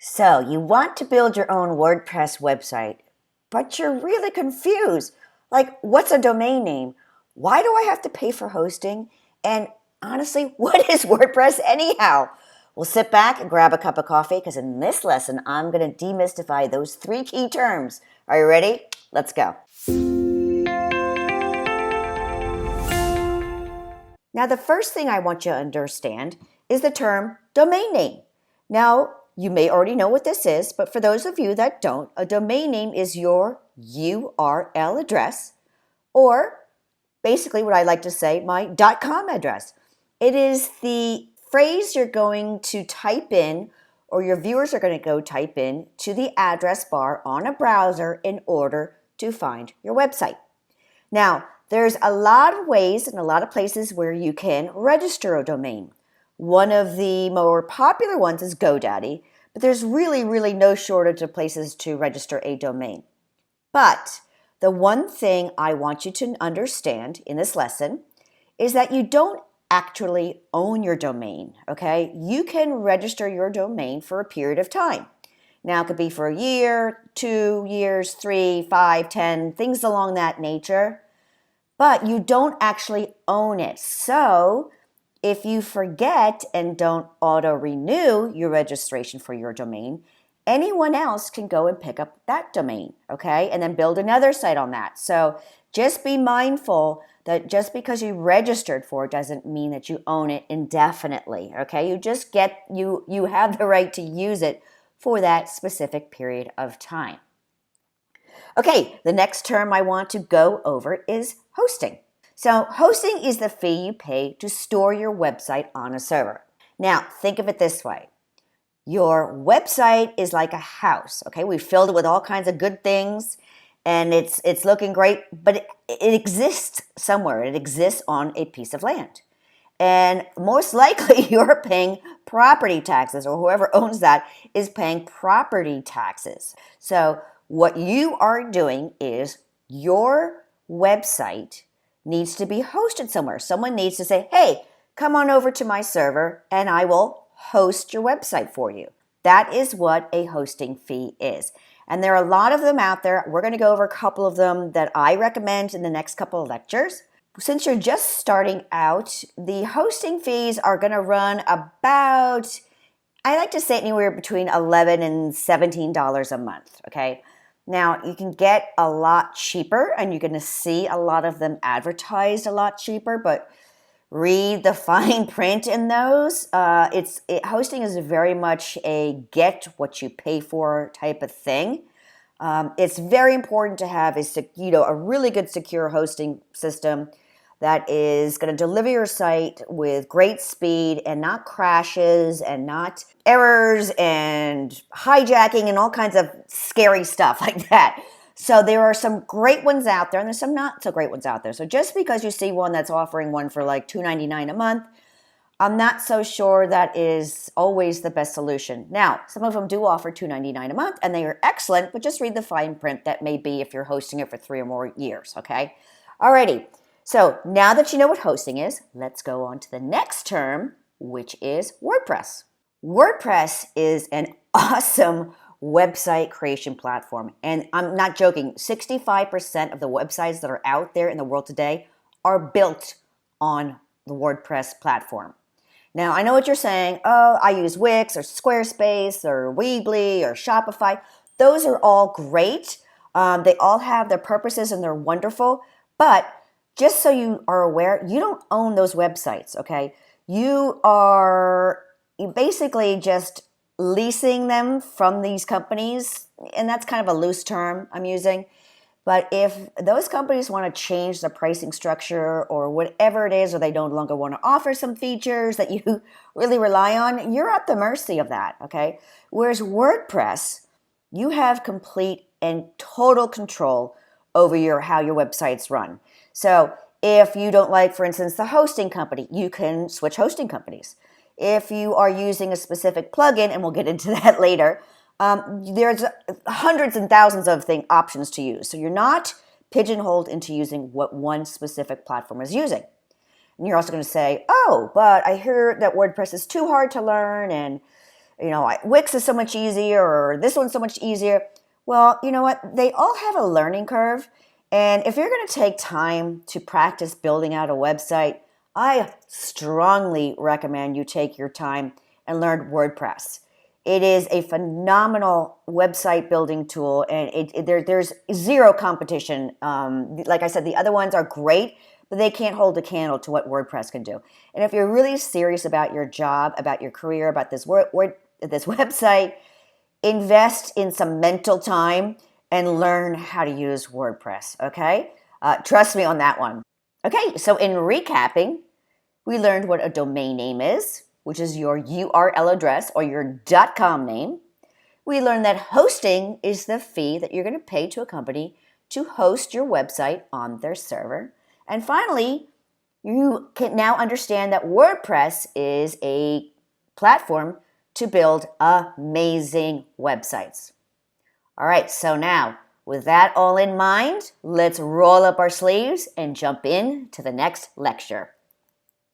So you want to build your own WordPress website, but you're really confused. Like, what's a domain name? Why do I have to pay for hosting? And honestly, what is WordPress anyhow? Well, sit back and grab a cup of coffee because in this lesson, I'm going to demystify those three key terms. Are you ready? Let's go. Now, the first thing I want you to understand is the term domain name. Now, you may already know what this is, but for those of you that don't, a domain name is your URL address, or basically what I like to say, my .com address. It is the phrase you're going to type in, or your viewers are going to go type in to the address bar on a browser in order to find your website. Now, there's a lot of ways and a lot of places where you can register a domain. One of the more popular ones is GoDaddy, but there's really no shortage of places to register a domain. But the one thing I want you to understand in this lesson is that you don't actually own your domain, okay? You can register your domain for a period of time. Now, it could be for a year, 2 years, 3, 5, 10, things along that nature, but you don't actually own it. So if you forget and don't auto-renew your registration for your domain, anyone else can go and pick up that domain, okay? And then build another site on that. So just be mindful that just because you registered for it doesn't mean that you own it indefinitely, okay? You have the right to use it for that specific period of time. Okay, the next term I want to go over is hosting. So hosting is the fee you pay to store your website on a server. Now, think of it this way. Your website is like a house, okay? We filled it with all kinds of good things, and it's looking great, but it exists somewhere. It exists on a piece of land. And most likely you're paying property taxes, or whoever owns that is paying property taxes. So what you are doing is your website needs to be hosted somewhere. Someone needs to say, hey, come on over to my server and I will host your website for you. That is what a hosting fee is. And there are a lot of them out there. We're going to go over a couple of them that I recommend in the next couple of lectures. Since you're just starting out, the hosting fees are going to run about, I like to say anywhere between $11 and $17 a month, okay? Now, you can get a lot cheaper, and you're going to see a lot of them advertised a lot cheaper, but read the fine print in those. Hosting is very much a get what you pay for type of thing. It's very important to have a really good secure hosting system that is going to deliver your site with great speed and not crashes and not errors and hijacking and all kinds of scary stuff like that. So there are some great ones out there and there's some not so great ones out there. So just because you see one that's offering one for like $2.99 a month, I'm not so sure that is always the best solution. Now, some of them do offer $2.99 a month and they are excellent, but just read the fine print. That may be if you're hosting it for 3 or more years, okay? Alrighty. So now that you know what hosting is, let's go on to the next term, which is WordPress. WordPress is an awesome website creation platform. And I'm not joking, 65% of the websites that are out there in the world today are built on the WordPress platform. Now, I know what you're saying. Oh, I use Wix or Squarespace or Weebly or Shopify. Those are all great. They all have their purposes and they're wonderful. But just so you are aware, you don't own those websites, okay? You basically just leasing them from these companies, and that's kind of a loose term I'm using. But if those companies want to change the pricing structure or whatever it is, or they no longer want to offer some features that you really rely on, you're at the mercy of that, okay? Whereas WordPress, you have complete and total control over how your websites run. So if you don't like, for instance, the hosting company, you can switch hosting companies. If you are using a specific plugin, and we'll get into that later, there's hundreds and thousands of options to use. So you're not pigeonholed into using what one specific platform is using. And you're also going to say, oh, but I hear that WordPress is too hard to learn and Wix is so much easier, or this one's so much easier. Well, you know what? They all have a learning curve. And if you're going to take time to practice building out a website, I strongly recommend you take your time and learn WordPress. It is a phenomenal website building tool, and there's zero competition. Like I said, the other ones are great, but they can't hold a candle to what WordPress can do. And if you're really serious about your job, about your career, about this website, invest in some mental time and learn how to use WordPress, okay? Trust me on that one. Okay, so in recapping, we learned what a domain name is, which is your URL address or your .com name. We learned that hosting is the fee that you're going to pay to a company to host your website on their server. And finally, you can now understand that WordPress is a platform to build amazing websites. All right, so now with that all in mind, let's roll up our sleeves and jump in to the next lecture.